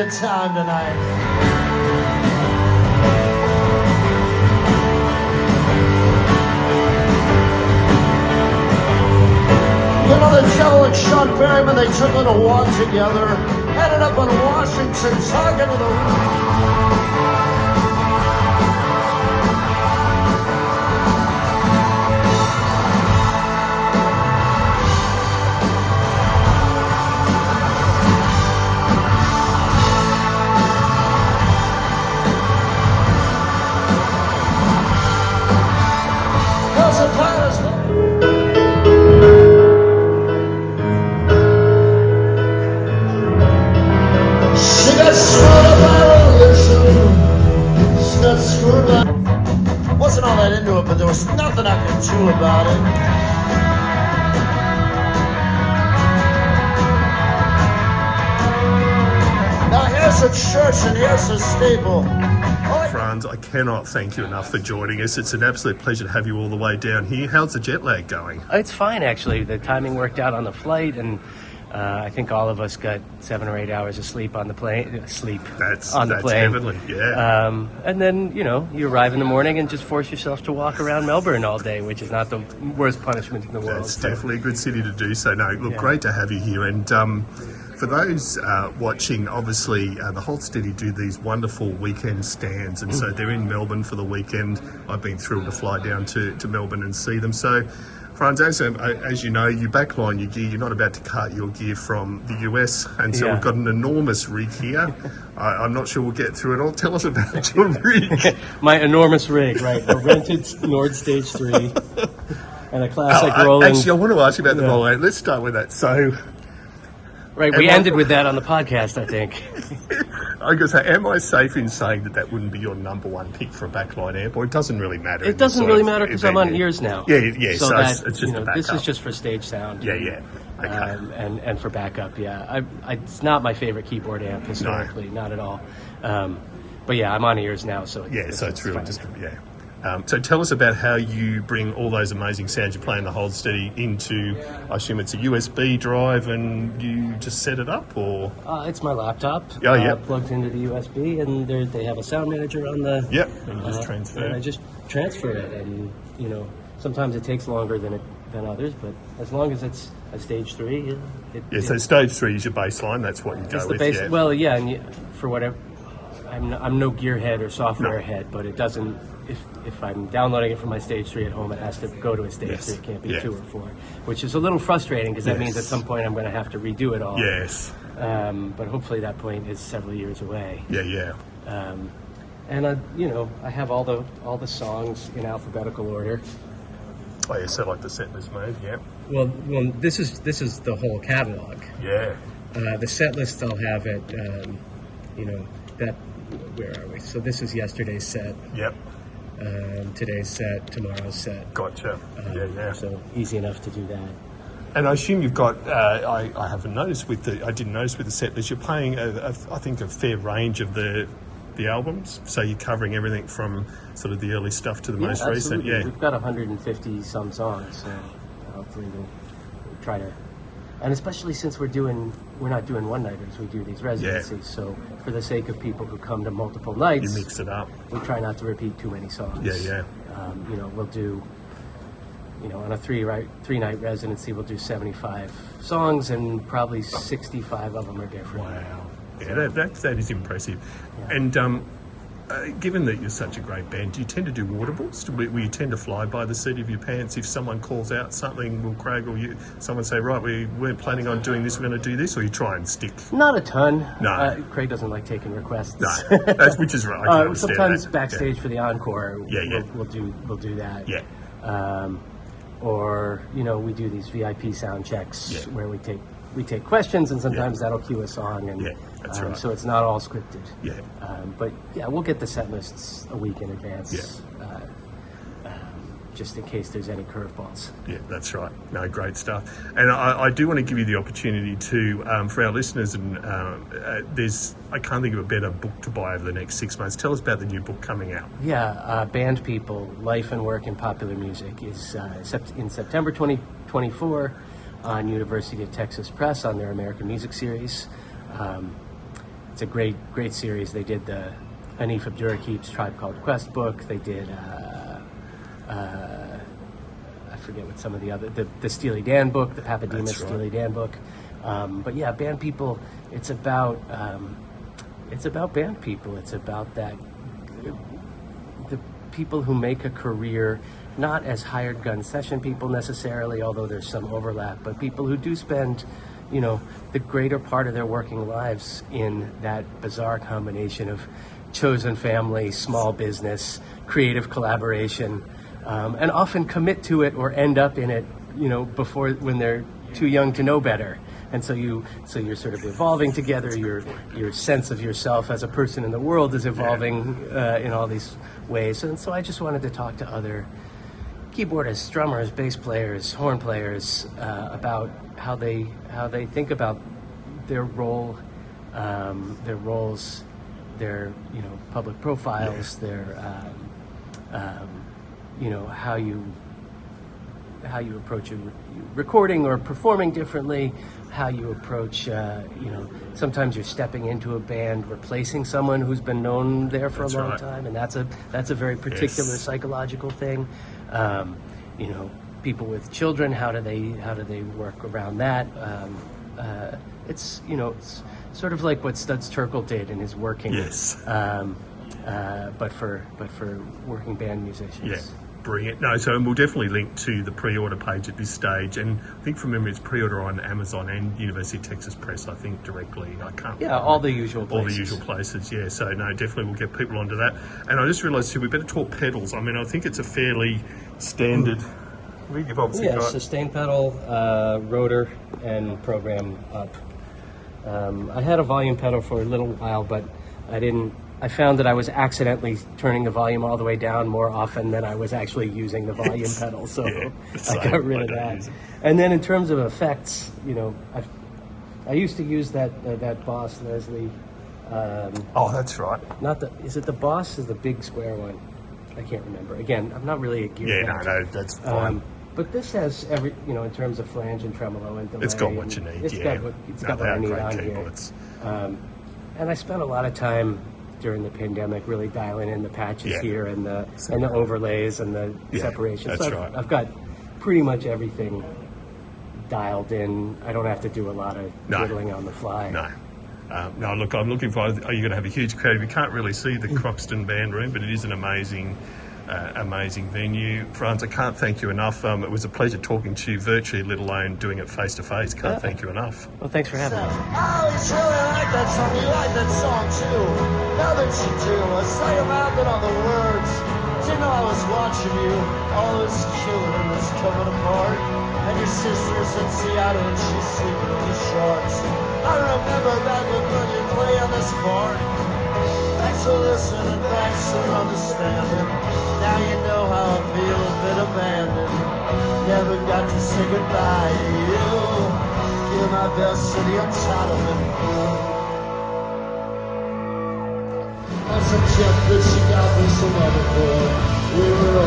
good time tonight. You know, the cello and Sean Berryman, they took on a walk together, ended up in Washington talking to the... Wasn't all that into it, but there was nothing I could do about it. Now here's a church and here's a stable. Franz, I cannot thank you enough for joining us. It's an absolute pleasure to have you all the way down here. How's the jet lag going? It's fine, actually. The timing worked out on the flight, and I think all of us got 7 or 8 hours of sleep on the plane. That's plane. heavenly, yeah. And then, you know, you arrive in the morning and just force yourself to walk around Melbourne all day, which is not the worst punishment in the world. It's definitely a good city to do so. No, look, great to have you here. And for those watching, obviously, the Hold Steady do these wonderful weekend stands. And so they're in Melbourne for the weekend. I've been thrilled to fly down to Melbourne and see them. So, Franz, as you know, you backline your gear. You're not about to cart your gear from the US, and so we've got an enormous rig here. I'm not sure we'll get through it all. Tell us about your rig. My enormous rig, right? A rented Nord Stage 3 and a classic Roland. Actually, I want to ask you about the Roland. Let's start with that. So, right, we ended with that on the podcast, I think. I was going to say, am I safe in saying that wouldn't be your number one pick for a backline amp, or it doesn't really matter? It doesn't really matter because I'm on ears now. Yeah. So that, it's just a backup. This is just for stage sound. Yeah. Okay. And for backup, yeah. It's not my favorite keyboard amp historically, not at all. But yeah, I'm on ears now, so so it's really just so tell us about how you bring all those amazing sounds you play in the Hold Steady into, I assume it's a USB drive and you just set it up, or? It's my laptop plugged into the USB, and they have a sound manager on the... Yep, and just transfer. And I just transfer it, and, you know, sometimes it takes longer than others, but as long as it's a stage 3... so stage 3 is your baseline, that's what you go with, Well, yeah, and for whatever... I'm no gearhead or software head, but it doesn't... If I'm downloading it from my stage 3 at home, it has to go to a stage 3. It can't be 2 or 4, which is a little frustrating because that means at some point I'm going to have to redo it all. Yes. But hopefully that point is several years away. Yeah. And I have all the songs in alphabetical order. Oh yeah, so like the set list mode, yeah. Well, this is the whole catalog. Yeah. The set list I'll have it. That. Where are we? So this is yesterday's set. Yep. Today's set, tomorrow's set. Gotcha. Yeah. So easy enough to do that. And I assume you've got. I haven't noticed I didn't notice with the set list. You're playing, I think, a fair range of the albums. So you're covering everything from sort of the early stuff to the most recent. Yeah. We've got 150 some songs. So hopefully we'll try to. And especially since we're not doing one-nighters, we do these residencies. So for the sake of people who come to multiple nights, you mix it up. We try not to repeat too many songs. Yeah. We'll do, on a three-night residency, we'll do 75 songs, and probably 65 of them are different. Wow. Yeah, that is impressive. Yeah. And given that you're such a great band, do you tend to do audibles? Will you tend to fly by the seat of your pants if someone calls out something? Will Craig or someone say, right, we weren't planning on doing this, we're going to do this, or you try and stick? Not a ton. No. Craig doesn't like taking requests. No, which is right. I can understand sometimes that. Backstage for the encore, we'll do that. Yeah. Or we do these VIP sound checks where we take questions, and sometimes that'll cue a song, and that's right. So it's not all scripted. Yeah. But we'll get the set lists a week in advance. Yeah. Just in case there's any curveballs. Yeah, that's right. No, great stuff. And I do want to give you the opportunity to, for our listeners, and I can't think of a better book to buy over the next 6 months. Tell us about the new book coming out. Yeah, Band People, Life and Work in Popular Music is in September 2024 on University of Texas Press on their American Music series. it's a great series. They did the Hanif Abdurraqib's Tribe Called Quest book. They did I forget what some of the other, the Steely Dan book, the Papademos Steely Dan book. But yeah, band people. It's about band people. It's about the people who make a career, not as hired gun session people necessarily, although there's some overlap, but people who do spend, the greater part of their working lives in that bizarre combination of chosen family, small business, creative collaboration, and often commit to it or end up in it, before, when they're too young to know better. And so you're sort of evolving together. Your sense of yourself as a person in the world is evolving in all these ways. And so I just wanted to talk to other keyboardists, drummers, bass players, horn players about how they think about their role, their roles, their public profiles, their how you approach recording or performing differently, how you approach, sometimes you're stepping into a band, replacing someone who's been known there for a long time, and that's a very particular psychological thing. People with children, how do they work around that? It's sort of like what Studs Terkel did in his Working, but for working band musicians. Yeah. Brilliant. No, so we'll definitely link to the pre-order page at this stage, and I think from memory it's pre-order on Amazon and University of Texas Press, I think, directly. I can't remember. All the usual places. All the usual places, yeah. So no, definitely we'll get people onto that. And I just realised too, we better talk pedals. I mean, I think it's a fairly standard. You've obviously got sustain pedal, rotor, and program up. I had a volume pedal for a little while, but I found that I was accidentally turning the volume all the way down more often than I was actually using the volume pedal, so I got rid of that. And then in terms of effects, I used to use that Boss Leslie. that's right. Is it the Boss? Is the big square one? I can't remember. Again, I'm not really a gear guy. No, that's fine. But this has every, in terms of flange and tremolo and delay. It's got what you need. It's got what I need on keyboards. Here. And I spent a lot of time during the pandemic really dialing in the patches here and the overlays and the separation. So I've got pretty much everything dialed in. I don't have to do a lot of twiddling on the fly. No, look, I'm looking for. You're going to have a huge crowd. We can't really see the Croxton Bandroom, but it is an amazing venue. Franz, I can't thank you enough. It was a pleasure talking to you virtually, let alone doing it face to face. Can't thank you enough. Well, thanks for having me. Oh, it's really like that song. You like that song too. Now that you do, I say about that on the words. Didn't know I was watching you. All those children was coming apart, and your sister's in Seattle and she's sleeping in the shorts. I remember back when you play on this part. Thanks for listening, thanks for understanding. Now you know how I feel, a bit abandoned. Never got to say goodbye to you. You're my best city entitlement. That's a tip that she got me some other boy. We were